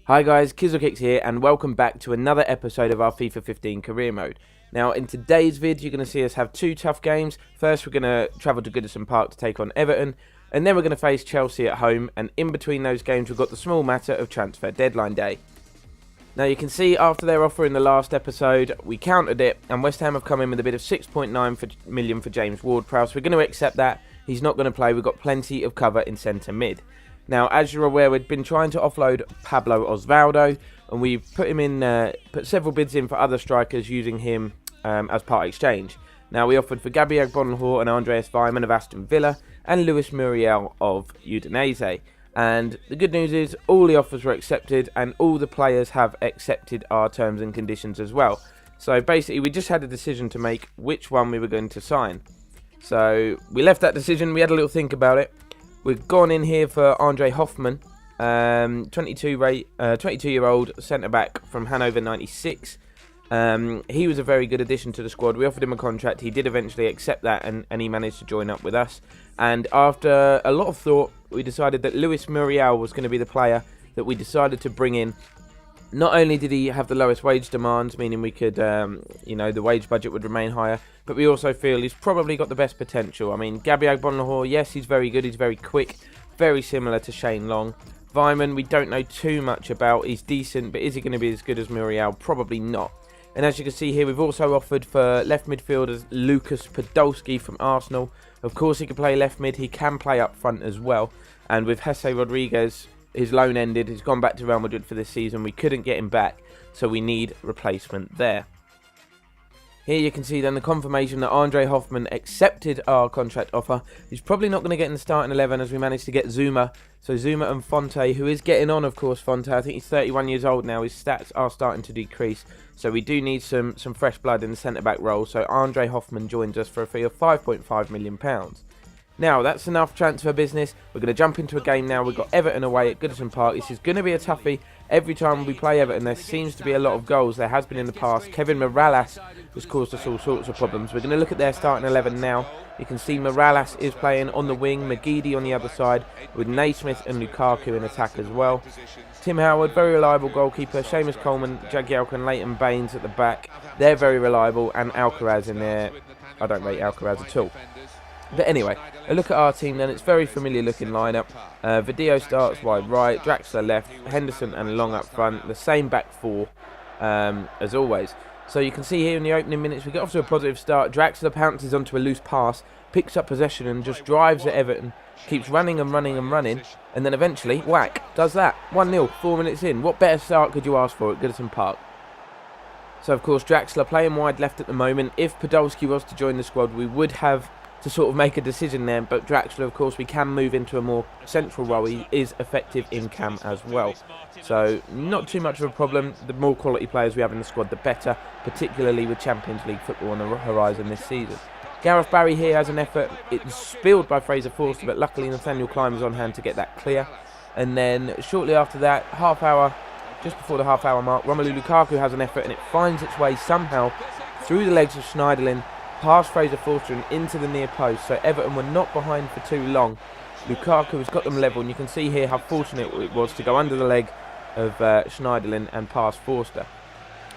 Hi guys, Kizzlekicks here and welcome back to another episode of our FIFA 15 career mode. Now in today's vid you're going to see us have two tough games. First we're going to travel to Goodison Park to take on Everton, and then we're going to face Chelsea at home, and in between those games we've got the small matter of transfer deadline day. Now you can see after their offer in the last episode we countered it, and West Ham have come in with a bid of 6.9 million for James Ward-Prowse. We're going to accept that. He's not going to play. We've got plenty of cover in centre mid. Now, as you're aware, we've been trying to offload Pablo Osvaldo, and we've put several bids in for other strikers using him as part exchange. Now, we offered for Gabby Agbonlahor and Andreas Weimann of Aston Villa, and Luis Muriel of Udinese. And the good news is, all the offers were accepted, and all the players have accepted our terms and conditions as well. So basically, we just had a decision to make which one we were going to sign. So we left that decision, we had a little think about it. We've gone in here for Andre Hoffmann, 22-year-old centre-back from Hannover 96. He was a very good addition to the squad. We offered him a contract. He did eventually accept that, and he managed to join up with us. And after a lot of thought, we decided that Luis Muriel was going to be the player that we decided to bring in. Not only did he have the lowest wage demands, meaning we could, the wage budget would remain higher, but we also feel he's probably got the best potential. I mean, Gabby Agbonlahor, yes, he's very good, he's very quick, very similar to Shane Long. Weimann, we don't know too much about. He's decent, but is he going to be as good as Muriel? Probably not. And as you can see here, we've also offered for left midfielders Lucas Podolski from Arsenal. Of course, he can play left mid, he can play up front as well. And with Jesse Rodriguez, his loan ended, he's gone back to Real Madrid for this season. We couldn't get him back, so we need replacement there. Here you can see then the confirmation that Andre Hoffmann accepted our contract offer. He's probably not going to get in the starting 11 as we managed to get Zuma. So Zuma and Fonte, who is getting on, of course, Fonte. I think he's 31 years old now. His stats are starting to decrease. So we do need some fresh blood in the centre-back role. So Andre Hoffmann joins us for a fee of £5.5 million. Now, that's enough transfer business. We're going to jump into a game now. We've got Everton away at Goodison Park. This is going to be a toughie. Every time we play Everton, there seems to be a lot of goals. There has been in the past. Kevin Morales has caused us all sorts of problems. We're going to look at their starting 11 now. You can see Morales is playing on the wing, McGeady on the other side, with Naismith and Lukaku in attack as well. Tim Howard, very reliable goalkeeper. Seamus Coleman, Jagielka and Leighton Baines at the back. They're very reliable. And Alcaraz in there. I don't rate Alcaraz at all. But anyway, a look at our team then. It's very familiar looking lineup. Video starts wide right, Draxler left, Henderson and Long up front. The same back four as always. So you can see here in the opening minutes we get off to a positive start. Draxler pounces onto a loose pass, picks up possession and just drives at Everton. Keeps running and running and running, and then eventually, whack, does that. 1-0, 4 minutes in. What better start could you ask for at Goodison Park? So of course Draxler playing wide left at the moment. If Podolski was to join the squad, we would have to sort of make a decision there, but Draxler, of course, we can move into a more central role. He is effective in cam as well, so not too much of a problem. The more quality players we have in the squad, the better, particularly with Champions League football on the horizon this season. Gareth Barry here has an effort. It's spilled by Fraser Forster, but luckily Nathaniel Klein was on hand to get that clear. And then shortly after that, just before the half-hour mark, Romelu Lukaku has an effort, and it finds its way somehow through the legs of Schneiderlin, past Fraser Forster and into the near post, so Everton were not behind for too long. Lukaku has got them level, and you can see here how fortunate it was to go under the leg of Schneiderlin and past Forster.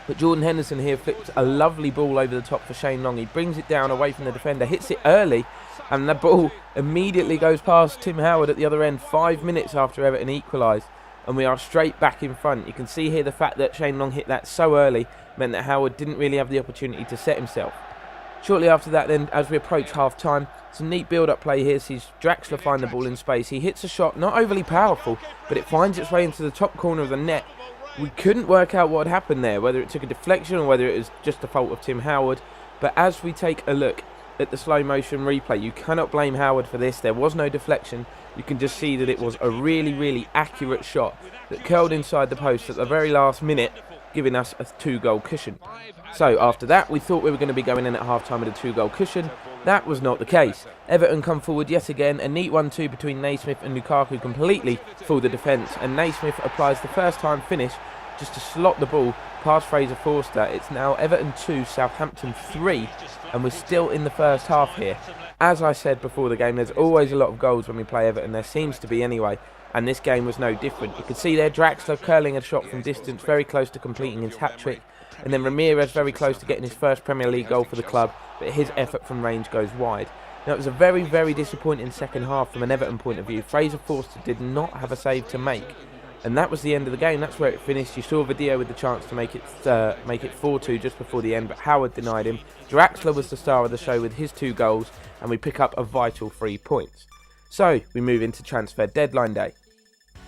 But Jordan Henderson here flipped a lovely ball over the top for Shane Long. He brings it down away from the defender, hits it early, and the ball immediately goes past Tim Howard at the other end 5 minutes after Everton equalised, and we are straight back in front. You can see here the fact that Shane Long hit that so early meant that Howard didn't really have the opportunity to set himself. Shortly after that then, as we approach half-time, some neat build-up play here. Sees Draxler find the ball in space. He hits a shot, not overly powerful, but it finds its way into the top corner of the net. We couldn't work out what had happened there, whether it took a deflection or whether it was just the fault of Tim Howard. But as we take a look at the slow-motion replay, you cannot blame Howard for this. There was no deflection. You can just see that it was a really, really accurate shot that curled inside the post at the very last minute, giving us a 2-goal cushion. So after that, we thought we were going to be going in at half-time with a 2-goal cushion. That was not the case. Everton come forward yet again. A neat 1-2 between Naismith and Lukaku completely fooled the defence, and Naismith applies the first-time finish just to slot the ball past Fraser Forster. It's now Everton 2, Southampton 3, and we're still in the first half here. As I said before the game, there's always a lot of goals when we play Everton. There seems to be anyway, and this game was no different. You could see there Draxler curling a shot from distance, very close to completing his hat-trick, and then Ramirez very close to getting his first Premier League goal for the club, but his effort from range goes wide. Now, it was a very, very disappointing second half from an Everton point of view. Fraser Forster did not have a save to make, and that was the end of the game. That's where it finished. You saw Video with the chance to make it 4-2 just before the end, but Howard denied him. Draxler was the star of the show with his 2 goals, and we pick up a vital 3 points. So, we move into transfer deadline day.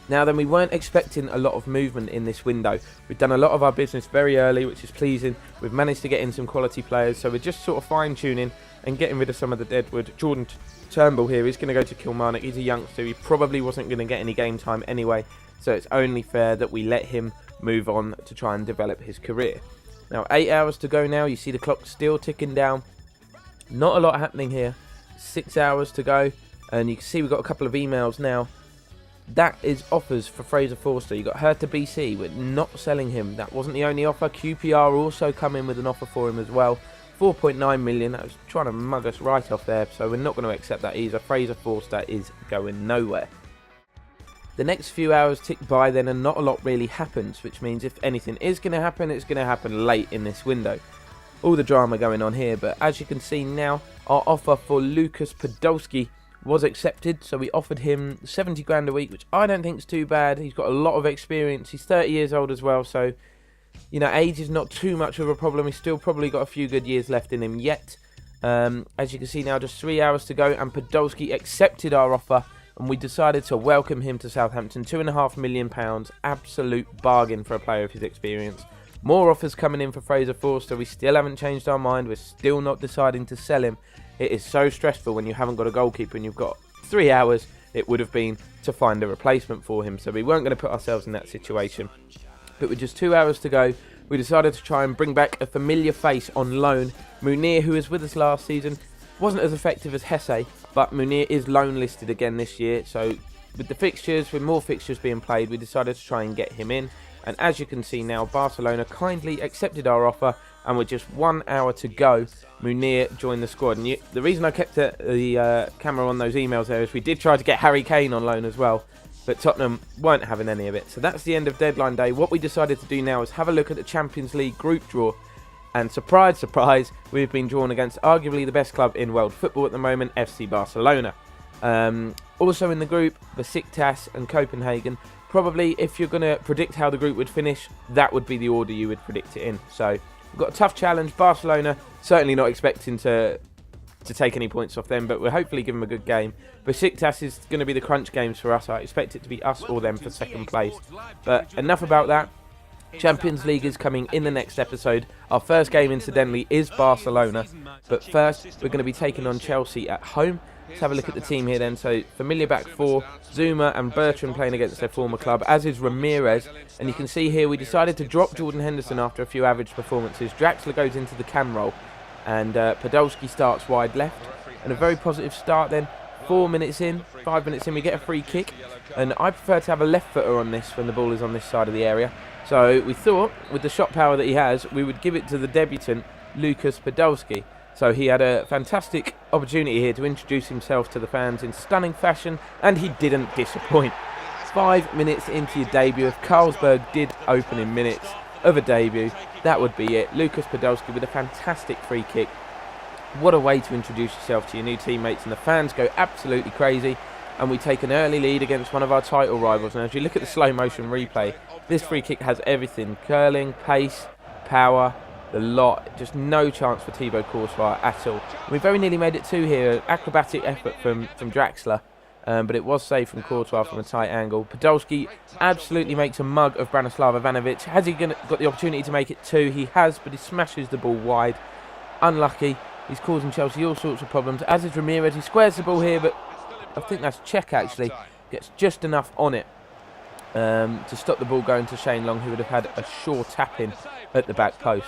Now then, we weren't expecting a lot of movement in this window. We've done a lot of our business very early, which is pleasing. We've managed to get in some quality players, so we're just sort of fine-tuning and getting rid of some of the deadwood. Jordan Turnbull here is going to go to Kilmarnock. He's a youngster. He probably wasn't going to get any game time anyway, so it's only fair that we let him move on to try and develop his career. Now, 8 hours to go now. You see the clock still ticking down. Not a lot happening here. 6 hours to go, and you can see we've got a couple of emails now. That is offers for Fraser Forster. You got Hertha BC. We're not selling him. That wasn't the only offer. QPR also come in with an offer for him as well. 4.9 million. That was trying to mug us right off there, so we're not going to accept that either. Fraser Forster is going nowhere. The next few hours tick by then, and not a lot really happens, which means if anything is going to happen, it's going to happen late in this window. All the drama going on here, but as you can see now, our offer for Lucas Podolski was accepted, so we offered him 70 grand a week, which I don't think is too bad. He's got a lot of experience. He's 30 years old as well, so you know, age is not too much of a problem. He's still probably got a few good years left in him yet. As you can see now, just 3 hours to go, and Podolski accepted our offer, and we decided to welcome him to Southampton. £2.5 million, absolute bargain for a player of his experience. More offers coming in for Fraser Forster. We still haven't changed our mind. We're still not deciding to sell him. It is so stressful when you haven't got a goalkeeper and you've got 3 hours. It would have been to find a replacement for him, so we weren't going to put ourselves in that situation. But with just 2 hours to go, we decided to try and bring back a familiar face on loan. Munir, who was with us last season, wasn't as effective as Hesse, but Munir is loan listed again this year. So with the fixtures, with more fixtures being played, we decided to try and get him in. And as you can see now, Barcelona kindly accepted our offer, and with just 1 hour to go, Munir joined the squad. And the reason I kept the camera on those emails there is we did try to get Harry Kane on loan as well, but Tottenham weren't having any of it. So that's the end of deadline day. What we decided to do now is have a look at the Champions League group draw. And surprise, surprise, we've been drawn against arguably the best club in world football at the moment, FC Barcelona. Also in the group, Besiktas and Copenhagen. Probably, if you're going to predict how the group would finish, that would be the order you would predict it in. So we've got a tough challenge. Barcelona, certainly not expecting to take any points off them, but we'll hopefully give them a good game. Besiktas is going to be the crunch games for us. I expect it to be us or them for second place. But enough about that. Champions League is coming in the next episode. Our first game, incidentally, is Barcelona. But first, we're going to be taking on Chelsea at home. Let's have a look at the team here then. So, familiar back four, Zuma and Bertrand playing against their former club, as is Ramirez. And you can see here we decided to drop Jordan Henderson after a few average performances. Draxler goes into the cam role, and Podolski starts wide left. And a very positive start then. 5 minutes in, we get a free kick. And I prefer to have a left footer on this when the ball is on this side of the area. So we thought, with the shot power that he has, we would give it to the debutant, Lucas Podolski. So he had a fantastic opportunity here to introduce himself to the fans in stunning fashion, and he didn't disappoint. 5 minutes into your debut, if Carlsberg did open in minutes of a debut, that would be it. Lucas Podolski with a fantastic free kick. What a way to introduce yourself to your new teammates, and the fans go absolutely crazy, and we take an early lead against one of our title rivals. Now, as you look at the slow motion replay, this free kick has everything: curling, pace, power, the lot. Just no chance for Thibaut Courtois at all. We very nearly made it 2 here. Acrobatic effort from Draxler, but it was saved from Courtois from a tight angle. Podolski absolutely makes a mug of Branislav Ivanovic. Has he got the opportunity to make it 2? He has, but he smashes the ball wide. Unlucky. He's causing Chelsea all sorts of problems, as is Ramirez. He squares the ball here, but I think that's Czech actually. Gets just enough on it to stop the ball going to Shane Long, who would have had a sure tap-in at the back post.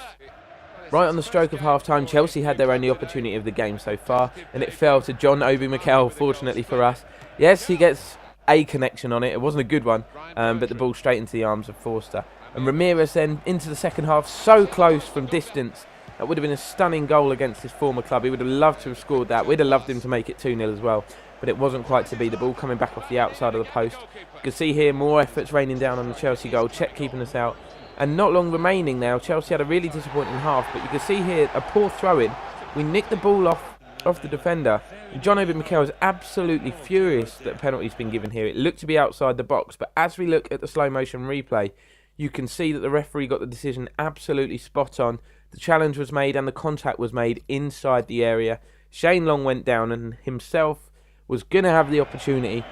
Right on the stroke of half-time, Chelsea had their only opportunity of the game so far, and it fell to John Obi Mikel, fortunately for us. Yes, he gets a connection on it. It wasn't a good one, but the ball straight into the arms of Forster. And Ramirez then into the second half, so close from distance. That would have been a stunning goal against his former club. He would have loved to have scored that. We'd have loved him to make it 2-0 as well. But it wasn't quite to be. The ball coming back off the outside of the post. You can see here more efforts raining down on the Chelsea goal. Cech keeping us out. And not long remaining now. Chelsea had a really disappointing half. But you can see here a poor throw-in. We nicked the ball off the defender. And John Obi Mikel is absolutely furious that a penalty's been given here. It looked to be outside the box. But as we look at the slow motion replay, you can see that the referee got the decision absolutely spot on. The challenge was made and the contact was made inside the area. Shane Long went down and himself was going to have the opportunity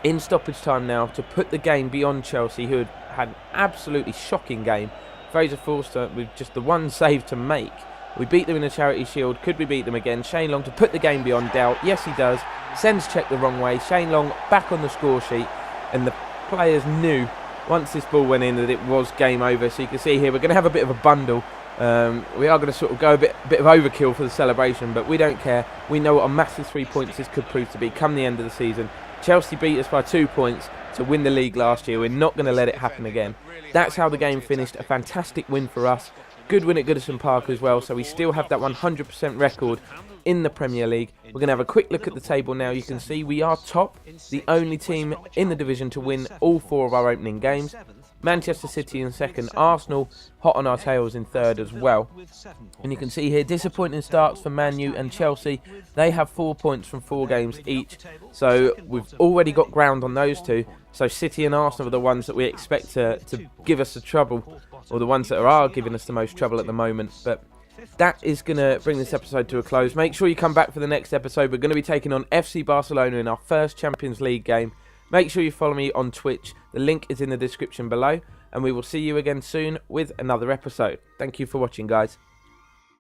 in stoppage time now to put the game beyond Chelsea, who had an absolutely shocking game. Fraser Forster with just the one save to make. We beat them in the Charity Shield. Could we beat them again? Shane Long to put the game beyond doubt. Yes, he does. Sends Cech the wrong way. Shane Long back on the score sheet. And the players knew once this ball went in that it was game over. So you can see here we're going to have a bit of a bundle. We are going to sort of go a bit of overkill for the celebration, but we don't care. We know what a massive 3 points this could prove to be come the end of the season. Chelsea beat us by 2 points to win the league last year. We're not going to let it happen again. That's how the game finished. A fantastic win for us. Good win at Goodison Park as well, so we still have that 100% record in the Premier League. We're going to have a quick look at the table now. You can see we are top, the only team in the division to win all 4 of our opening games. Manchester City in second, Arsenal hot on our tails in third as well. And you can see here disappointing starts for Man U and Chelsea. They have 4 points from 4 games each, so we've already got ground on those two. So City and Arsenal are the ones that we expect to give us the trouble, or the ones that are giving us the most trouble at the moment. But that is going to bring this episode to a close. Make sure you come back for the next episode. We're going to be taking on FC Barcelona in our first Champions League game. Make sure you follow me on Twitch. The link is in the description below. And we will see you again soon with another episode. Thank you for watching, guys.